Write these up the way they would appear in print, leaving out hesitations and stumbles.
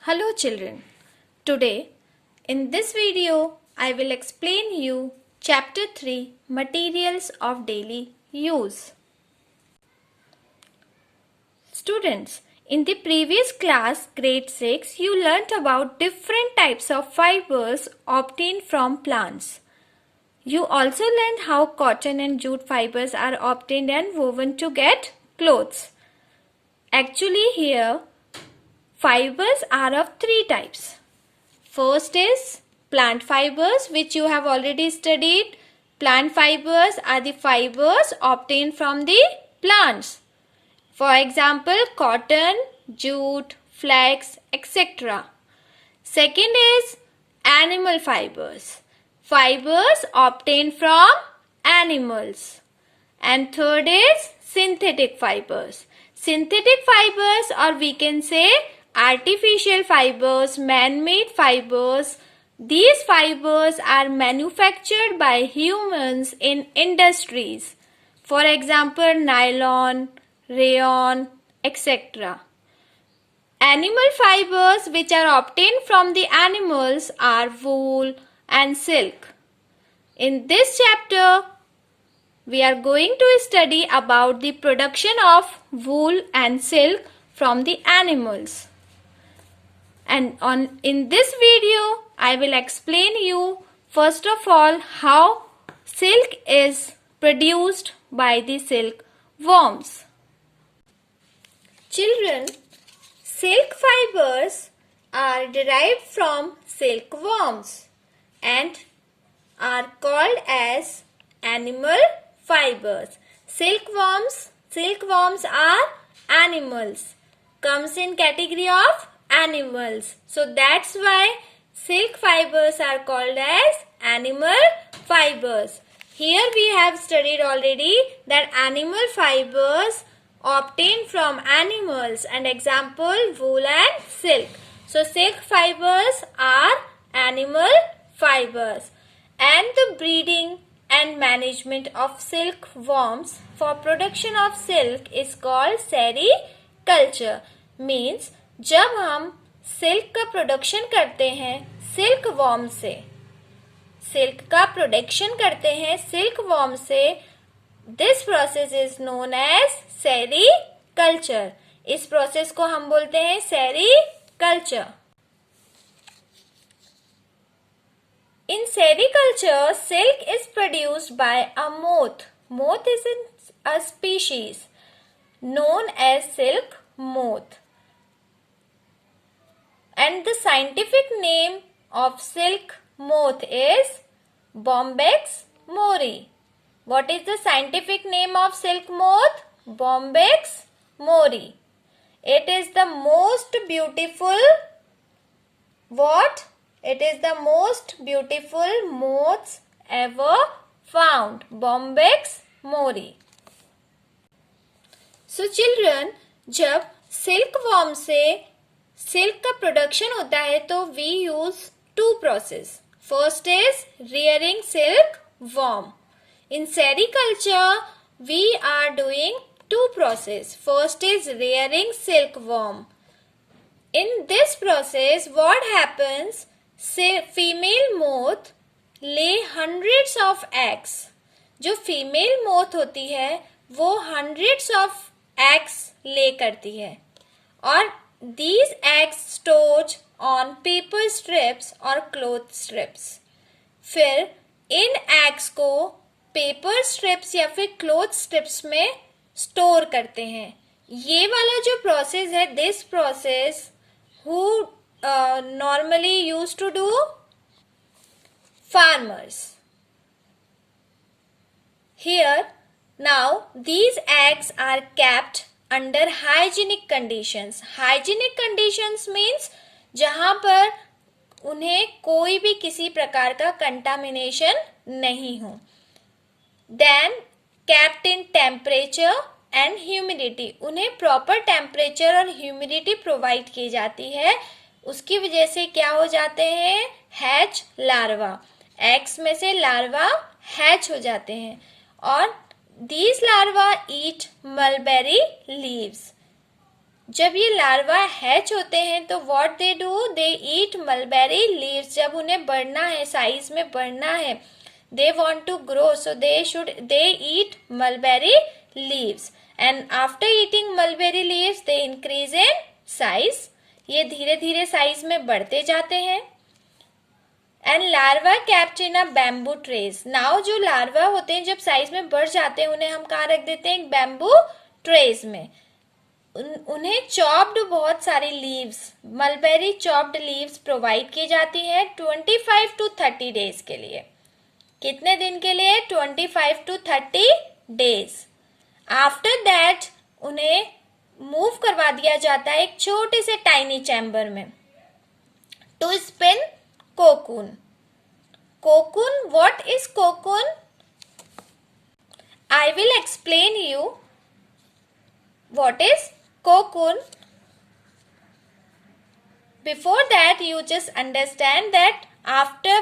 Hello children. Today in this video I will explain you chapter 3 materials of daily use. Students, in the previous class grade 6 you learnt about different types of fibers obtained from plants. You also learned how cotton and jute fibers are obtained and woven to get clothes. Actually here fibers are of three types. First is plant fibers, which you have already studied. Plant fibers are the fibers obtained from the plants. For example, cotton, jute, flax, etc. Second is animal fibers. Fibers obtained from animals. And third is synthetic fibers. Synthetic fibers, or we can say artificial fibers, man-made fibers. These fibers are manufactured by humans in industries. For example, nylon, rayon, etc. Animal fibers which are obtained from the animals are wool and silk. In this chapter, we are going to study about the production of wool and silk from the animals. And in this video, I will explain you first of all how silk is produced by the silkworms. Children, silk fibers are derived from silkworms and are called as animal fibers. Silkworms are animals. Comes in category of animals. So that's why silk fibers are called as animal fibers. Here we have studied already that animal fibers obtained from animals, and example wool and silk. So silk fibers are animal fibers, and the breeding and management of silkworms for production of silk is called sericulture. Means जब हम silk का production करते हैं silkworm से, silk का production करते हैं silkworm से, this process is known as sericulture. इस प्रोसेस को हम बोलते हैं sericulture. In sericulture, silk is produced by a moth. Moth is a species known as silk moth. And the scientific name of silk moth is Bombyx mori. What is the scientific name of silk moth? Bombyx mori. It is the most beautiful what? It is the most beautiful moths ever found. Bombyx mori. So children, जब silkworm से silk का production होता है तो we use two process. First is rearing silkworm. In sericulture, we are doing two process. First is rearing silkworm. In this process, what happens? Female moth ले hundreds of eggs. जो female moth होती है वो hundreds of eggs ले करती है और these eggs stored on paper strips और क्लॉथ स्ट्रिप्स. फिर इन एग्स को पेपर स्ट्रिप्स या फिर क्लॉथ स्ट्रिप्स में स्टोर करते हैं. ये वाला जो प्रोसेस है, this process who normally used to do? Farmers. Here, now these eggs are kept under hygienic conditions. Hygienic conditions means जहाँ पर उन्हें कोई भी किसी प्रकार का contamination नहीं हो. Then kept in temperature and humidity. उन्हें proper temperature और humidity provide की जाती है. उसकी वजह से क्या हो जाते हैं? Hatch larva. एग्स में से लार्वा हैच हो जाते हैं और these larva eat mulberry leaves. जब ये लार्वा हैच होते हैं तो what they do, they eat mulberry leaves. जब उन्हें बढ़ना है, साइज में बढ़ना है, they want to grow, so they eat mulberry leaves, and after eating mulberry leaves they increase in size। ये धीरे धीरे साइज में बढ़ते जाते हैं। And larva kept in a bamboo trays. Now जो लार्वा होते हैं जब साइज में बढ़ जाते हैं उन्हें हम कहाँ रख देते हैं, एक बैम्बू ट्रेज में। उन्हें चॉप्ड बहुत सारी leaves, mulberry chopped leaves provide की जाती हैं 25 to 30 डेज के लिए। कितने दिन के लिए, 25 to 30 डेज। आफ्टर दैट उन्हें मूव करवा दिया जाता है एक छोटे से टाइनी चैम्बर में to spin cocoon. Cocoon, what is cocoon? I will explain you what is cocoon. Before that you just understand that after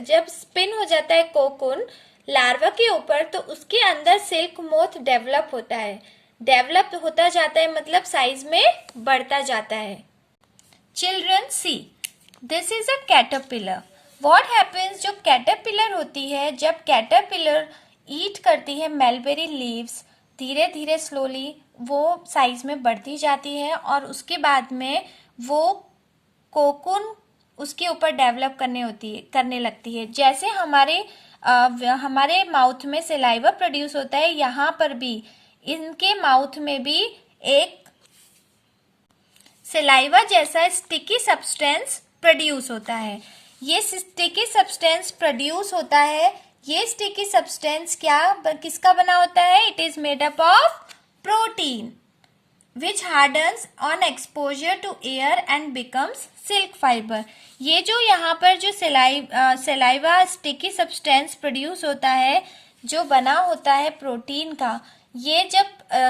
जब स्पिन हो जाता है कोकून लार्वा के ऊपर तो उसके अंदर सिल्क मोथ डेवलप होता है। डेवलप होता जाता है मतलब साइज में बढ़ता जाता है। Children see, this is a caterpillar. What happens, जो कैटरपिलर होती है, जब कैटरपिलर ईट करती है मलबेरी लीव्स, धीरे धीरे स्लोली वो साइज में बढ़ती जाती है और उसके बाद में वो कोकून उसके ऊपर डेवलप करने लगती है। जैसे हमारे माउथ में सलाइवा प्रोड्यूस होता है, यहाँ पर भी इनके माउथ में भी एक सलाइवा जैसा स्टिकी सब्सटेंस प्रोड्यूस होता है। ये स्टिकी सब्सटेंस प्रोड्यूस होता है, ये स्टिकी सब्सटेंस किसका बना होता है? It is made up of protein which hardens on exposure to air and becomes silk fiber। ये जो यहाँ पर जो सलाइवा स्टिकी सब्सटेंस प्रोड्यूस होता है जो बना होता है प्रोटीन का, ये जब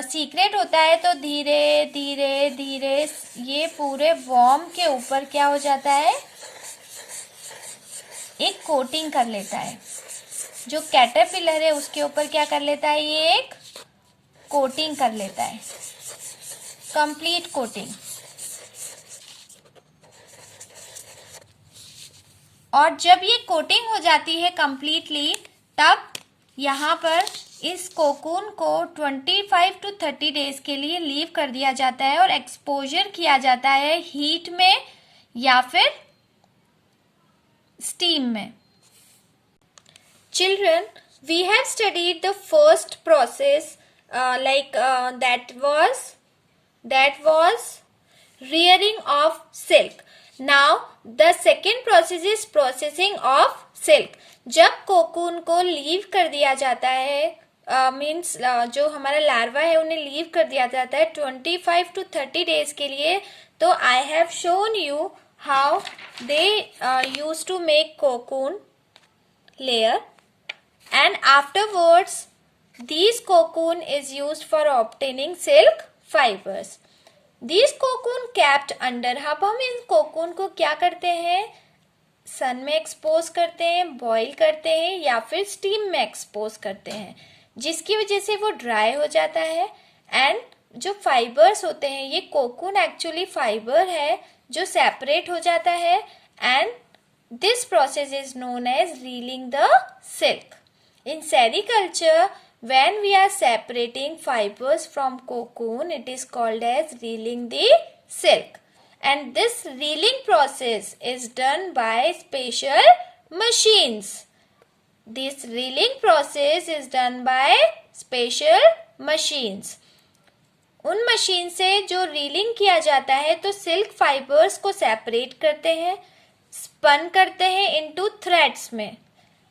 सीक्रेट होता है तो धीरे धीरे धीरे ये पूरे वॉर्म के ऊपर क्या हो जाता है, एक कोटिंग कर लेता है। जो कैटरपिलर है उसके ऊपर क्या कर लेता है, ये एक कोटिंग कर लेता है, कंप्लीट कोटिंग। और जब ये कोटिंग हो जाती है कंप्लीटली तब यहाँ पर इस कोकून को 25 to 30 डेज के लिए लीव कर दिया जाता है और एक्सपोजर किया जाता है हीट में या फिर स्टीम में। Children, we have studied the first process that was rearing of silk. Now the second process is processing of silk। जब कोकून को लीव कर दिया जाता है मीन्स जो हमारा लार्वा है उन्हें लीव कर दिया जाता है 25 to 30 डेज के लिए, तो I have shown you how they use to make cocoon layer, and afterwards these cocoon is used for obtaining silk fibers। These cocoon kept under। अब हम इन कोकून को क्या करते हैं, सन में एक्सपोज करते हैं, बॉईल करते हैं या फिर स्टीम में एक्सपोज करते हैं, जिसकी वजह से वो ड्राई हो जाता है। एंड जो फाइबर्स होते हैं, ये कोकून एक्चुअली फाइबर है जो सेपरेट हो जाता है, and this process is known as reeling the silk। In sericulture, when we are separating fibers from cocoon, it is called as reeling the silk, and this reeling process is done by special machines। This reeling process is done by special machines। उन machine से जो railing किया जाता है तो silk fibres को separate करते हैं, स्पन करते हैं इनटू थ्रेड्स में।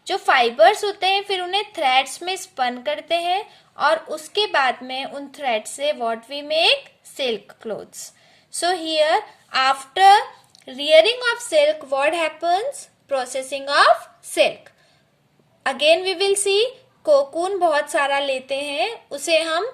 जो फाइबर्स होते हैं फिर उन्हें थ्रेड्स में स्पन करते हैं और उसके बाद में उन थ्रेड्स से what we make, silk clothes. So here after rearing of silk what happens, processing of silk. Again we will see, cocoon बहुत सारा लेते हैं, उसे हम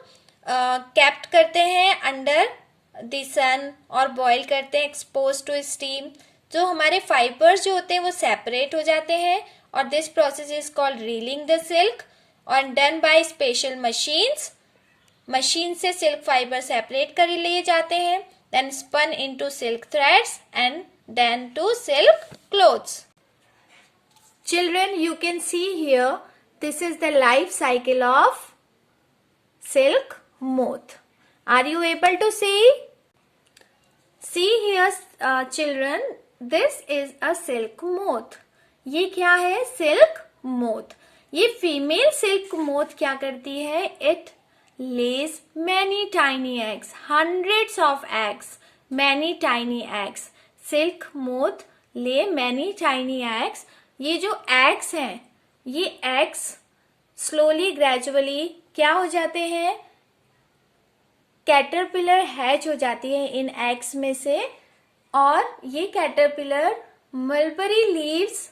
कैप्ट करते हैं अंडर द सन और बॉईल करते हैं एक्सपोज टू स्टीम। जो हमारे फाइबर्स जो होते हैं वो सेपरेट हो जाते हैं और this process is called reeling the silk और done by special machines. Machine से सिल्क फाइबर सेपरेट कर लिए जाते हैं, then spun into silk threads and then to silk clothes. Children, you can see here, this is the life cycle of silk moth. Are you able to see? See here, children, this is a silk moth. ये क्या है? Silk moth. ये female silk moth क्या करती है? It lays many tiny eggs, hundreds of eggs, many tiny eggs. Silk moth lay many tiny eggs. ये जो eggs हैं, ये eggs slowly gradually क्या हो जाते हैं? कैटरपिलर हैच हो जाती है इन एग्स में से, और ये कैटरपिलर मलबरी लीव्स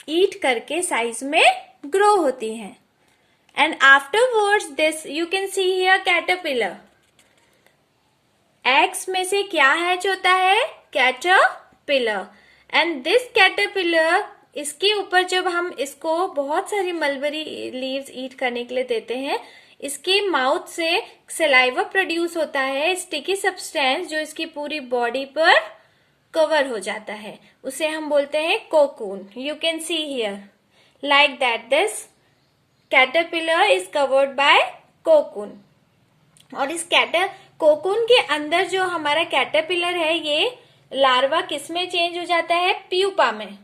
ईट करके साइज में ग्रो होती हैं. And afterwards this you can see here caterpillar. Eggs में से क्या हैच होता है? कैटरपिलर. एंड दिस कैटरपिलर, इसके ऊपर जब हम इसको बहुत सारी मलबरी लीव्स ईट करने के लिए देते हैं, इसके माउथ से सलाइवा प्रोड्यूस होता है, स्टिकी सब्सटेंस जो इसकी पूरी बॉडी पर कवर हो जाता है, उसे हम बोलते हैं cocoon. You can see here like that this caterpillar is covered by cocoon. और इस कोकून के अंदर जो हमारा कैटरपिलर है, ये लार्वा किस में चेंज हो जाता है? प्यूपा में.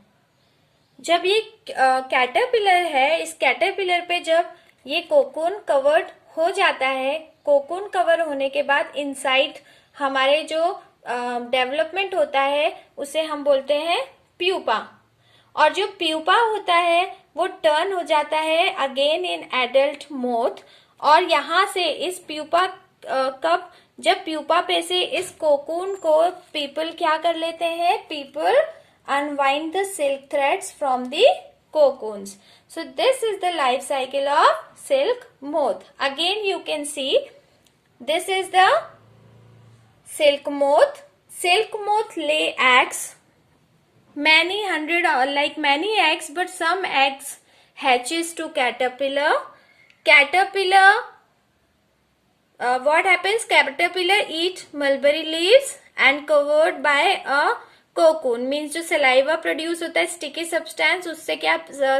जब ये कैटरपिलर है, इस कैटरपिलर पे जब ये कोकून कवर्ड हो जाता है, कोकून कवर होने के बाद इनसाइड हमारे जो डेवलपमेंट होता है उसे हम बोलते हैं प्यूपा. और जो प्यूपा होता है वो टर्न हो जाता है अगेन इन एडल्ट मोथ. और यहाँ से इस प्यूपा जब प्यूपा पे से इस कोकून को पीपल क्या कर लेते हैं? People unwind the silk threads from the cocoons. So this is the life cycle of silk moth. Again you can see this is the silk moth. Silk moth lay eggs, many hundred or like many eggs, but some eggs hatches to caterpillar. Caterpillar, what happens? Caterpillar eat mulberry leaves and covered by a cocoon. Means जो saliva produce होता है, sticky substance, उससे क्या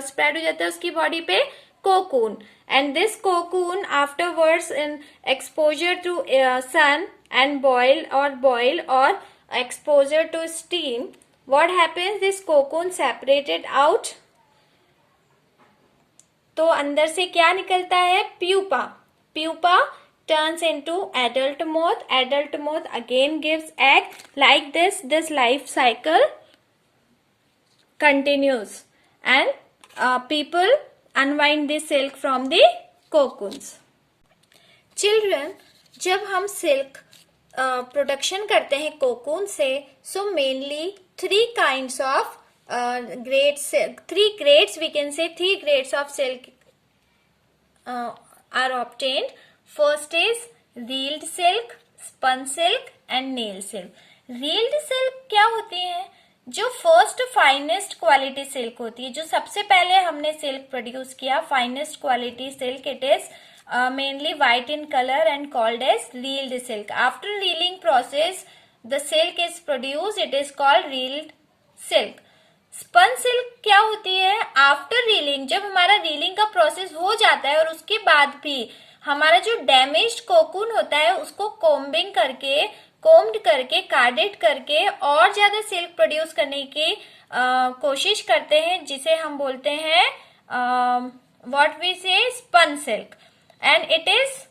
spread हो जाता है उसकी body पे? Cocoon. And this cocoon afterwards in exposure to sun and boil और exposure to steam, what happens? This cocoon separated out. तो अंदर से क्या निकलता है? Pupa. Pupa turns into adult moth. Adult moth again gives egg. Like this life cycle continues, and people unwind the silk from the cocoons. Children, जब हम silk production करते हैं कोकून से, so mainly three kinds of grades, three grades we can say, three grades of silk are obtained. First is reeled silk, spun silk and nail silk. Reeled silk क्या होती है? जो first finest quality silk होती है, जो सबसे पहले हमने सिल्क प्रोड्यूस किया, finest quality silk. It is mainly white in color and called as reeled silk. After reeling process, the silk is produced. It is called reeled silk. Spun silk क्या होती है? आफ्टर रीलिंग, जब हमारा railing का process हो जाता है और उसके बाद भी हमारा जो डैमेज्ड कोकून होता है उसको कोम्बिंग करके, कोम्ड करके, कार्डेड करके और ज्यादा सिल्क प्रोड्यूस करने की कोशिश करते हैं, जिसे हम बोलते हैं what we say spun silk. And it is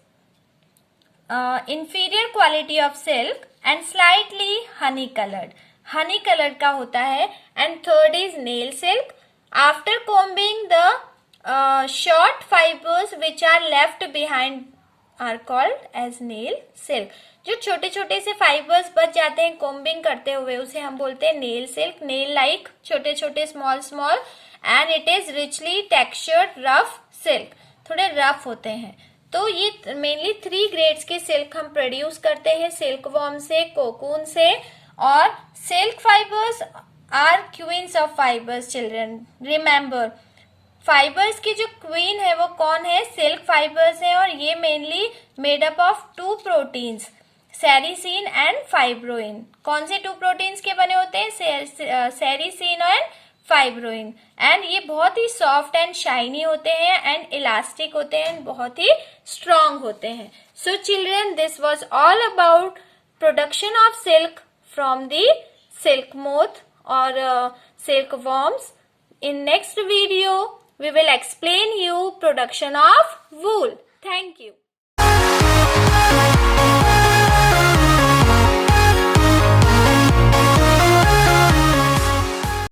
inferior quality of silk and slightly honey colored. Honey colored का होता है. And third is nail silk. After combing, the short fibers which are left behind are called as nail silk. जो छोटे छोटे से fibres बच जाते हैं कोम्बिंग करते हुए, उसे हम बोलते हैं नेल सिल्क. नेल लाइक, छोटे छोटे, small small. And it is richly textured rough silk. थोड़े रफ होते हैं. तो ये मेनली थ्री ग्रेड्स के सिल्क हम प्रोड्यूस करते हैं, सिल्क वॉर्म से, कोकून से. और silk fibres are queens of fibres. Children remember, fibres की जो क्वीन है वो कौन है? सिल्क फाइबर्स है, और ये mainly made up of 2 proteins, sericin and fibroin. कौन से 2 प्रोटीन्स के बने होते हैं? Sericin and fibroin. एंड ये बहुत ही सॉफ्ट एंड शाइनी होते हैं एंड इलास्टिक होते हैं, बहुत ही स्ट्रॉन्ग होते हैं। So children, this was all about production of silk from the silk moth और silk worms. In next video, we will explain you production of wool. Thank you.